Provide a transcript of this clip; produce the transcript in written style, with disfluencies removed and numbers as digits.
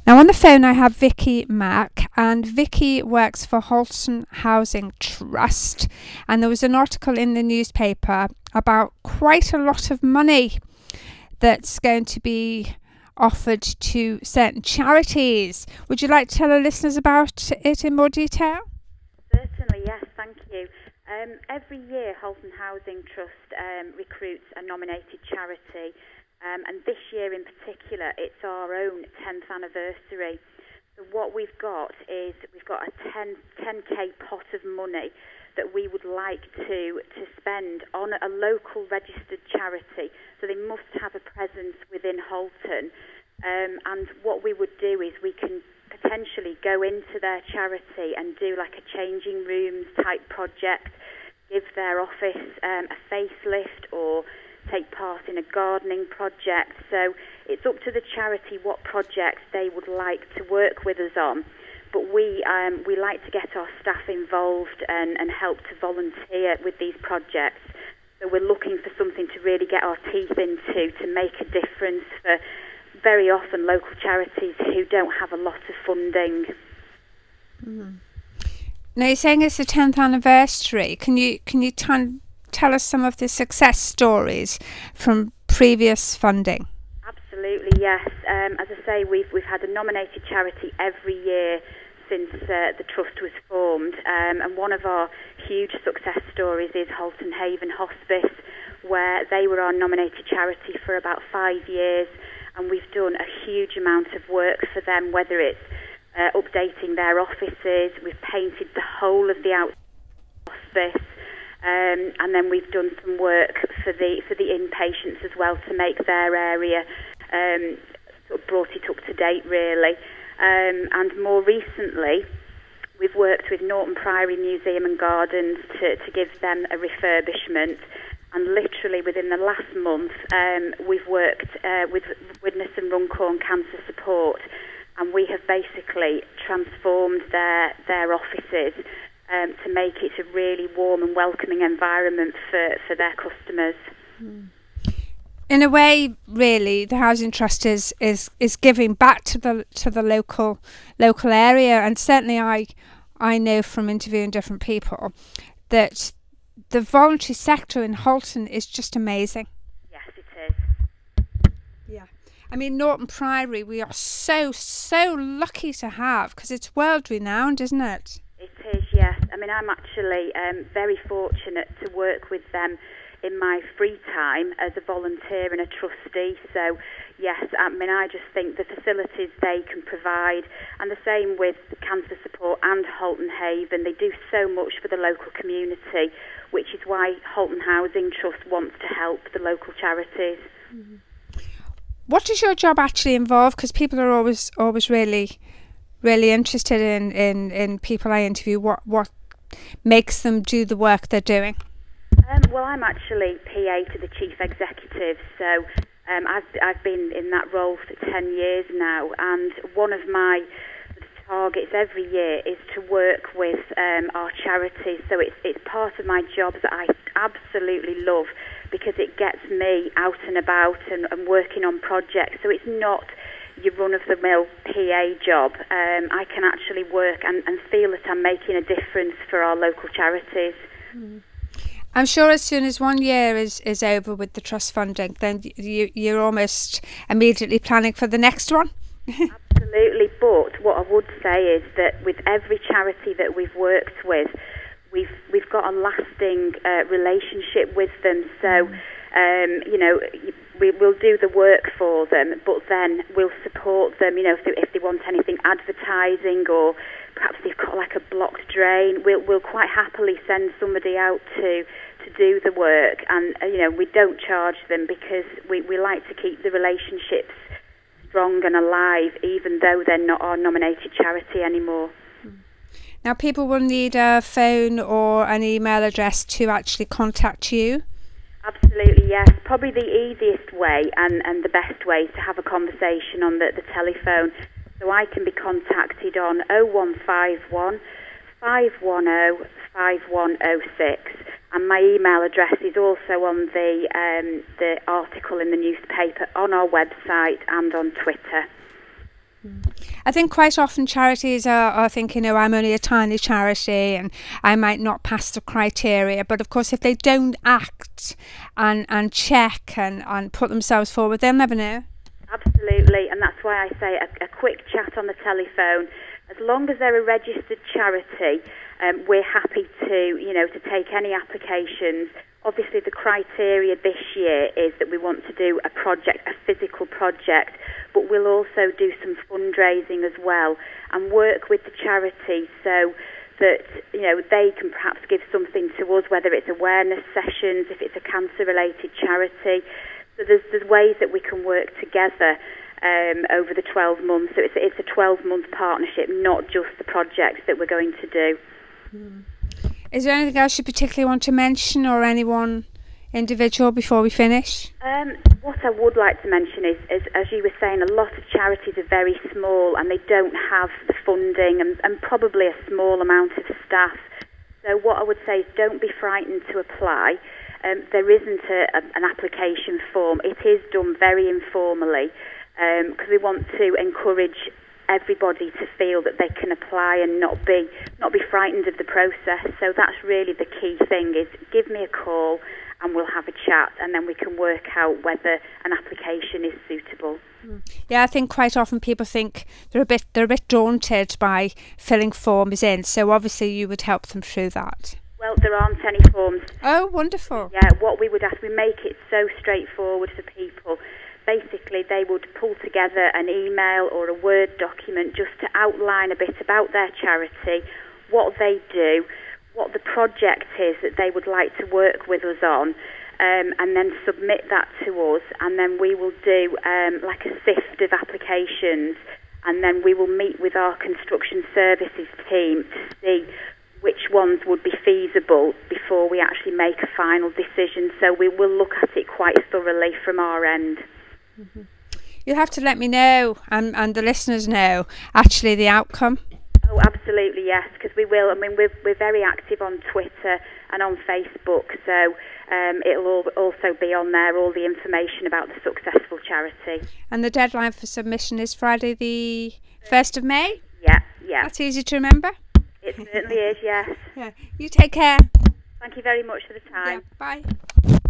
Now on the phone I have Vikki Mack, and Vikki works for Holton Housing Trust, and there was an article in the newspaper about quite a lot of money that's going to be offered to certain charities. Would you like to tell our listeners about it in more detail? Certainly, yes, thank you. Every year Holton Housing Trust recruits a nominated charity. And this year in particular, it's our own 10th anniversary. So what we've got is we've got a 10k pot of money that we would like to spend on a local registered charity. So they must have a presence within Holton. And what we would do is we can potentially go into their charity and do like a changing rooms type project, give their office a facelift, or take part in a gardening project. So it's up to the charity what projects they would like to work with us on. But we like to get our staff involved and help to volunteer with these projects. So we're looking for something to really get our teeth into, to make a difference for very often local charities who don't have a lot of funding. Mm. Now you're saying it's the 10th anniversary. Can you tell us some of the success stories from previous funding? Absolutely, yes. As I say, we've had a nominated charity every year since the trust was formed, and one of our huge success stories is Holton Haven Hospice, where they were our nominated charity for about 5 years, and we've done a huge amount of work for them, whether it's updating their offices, we've painted the whole of the outside hospice. And then we've done some work for the inpatients as well to make their area sort of brought it up to date really. And more recently, we've worked with Norton Priory Museum and Gardens to give them a refurbishment. And literally within the last month, we've worked with Widnes and Runcorn Cancer Support, and we have basically transformed their offices to make it a really warm and welcoming environment for their customers. In a way, really, the Housing Trust is giving back to the local area, and certainly I know from interviewing different people that the voluntary sector in Holton is just amazing. Yes, it is. Yeah, I mean Norton Priory, we are so lucky to have, because it's world renowned, isn't it? It is, yes. I mean, I'm actually very fortunate to work with them in my free time as a volunteer and a trustee. So, yes, I mean, I just think the facilities they can provide, and the same with Cancer Support and Holton Haven, they do so much for the local community, which is why Holton Housing Trust wants to help the local charities. Mm-hmm. What does your job actually involve? Because people are always really interested in people I interview. What makes them do the work they're doing? Well, I'm actually PA to the Chief Executive, so I've been in that role for 10 years now, and one of my targets every year is to work with our charities. So it's part of my job that I absolutely love, because it gets me out and about and working on projects. So it's not your run-of-the-mill PA job. I can actually work and feel that I'm making a difference for our local charities. Mm. I'm sure as soon as 1 year is over with the trust funding, then you're almost immediately planning for the next one. Absolutely, but what I would say is that with every charity that we've worked with, we've got a lasting relationship with them. So, you know, we'll do the work for them, but then we'll support them. You know, if they want anything advertising, or perhaps they've got like a blocked drain, we'll quite happily send somebody out to do the work. And you know, we don't charge them, because we like to keep the relationships strong and alive, even though they're not our nominated charity anymore. Now, people will need a phone or an email address to actually contact you. Absolutely, yes. Probably the easiest way and the best way is to have a conversation on the telephone. So I can be contacted on 0151 510 5106, and my email address is also on the article in the newspaper, on our website, and on Twitter. I think quite often charities are thinking, oh, I'm only a tiny charity and I might not pass the criteria. But of course, if they don't act and check and put themselves forward, they'll never know. Absolutely, and that's why I say a quick chat on the telephone. As long as they're a registered charity, we're happy to take any applications. Obviously, the criteria this year is that we want to do a project, a physical project, but we'll also do some fundraising as well and work with the charity so that they can perhaps give something to us, whether it's awareness sessions, if it's a cancer-related charity. So there's ways that we can work together over the 12 months. So it's a 12-month partnership, not just the projects that we're going to do. Is there anything else you particularly want to mention, or anyone individual, before we finish? What I would like to mention is, as you were saying, a lot of charities are very small and they don't have the funding and probably a small amount of staff. So what I would say is don't be frightened to apply. There isn't an application form. It is done very informally because we want to encourage everybody to feel that they can apply and not be frightened of the process. So that's really the key thing, is give me a call and we'll have a chat, and then we can work out whether an application is suitable. Yeah, I think quite often people think they're a bit daunted by filling forms in, so obviously you would help them through that. Well, there aren't any forms. Oh, wonderful. Yeah, what we would ask, we make it so straightforward for people. Basically, they would pull together an email or a Word document just to outline a bit about their charity, what they do, what the project is that they would like to work with us on, and then submit that to us, and then we will do like a sift of applications, and then we will meet with our construction services team to see which ones would be feasible before we actually make a final decision. So we will look at it quite thoroughly from our end. You'll have to let me know, and the listeners know, actually, the outcome. Oh, absolutely, yes, because we will. I mean, we're very active on Twitter and on Facebook, so it'll also be on there, all the information about the successful charity. And the deadline for submission is Friday the 1st of May? Yeah. That's easy to remember? It certainly is, yes. Yeah. You take care. Thank you very much for the time. Yeah, bye.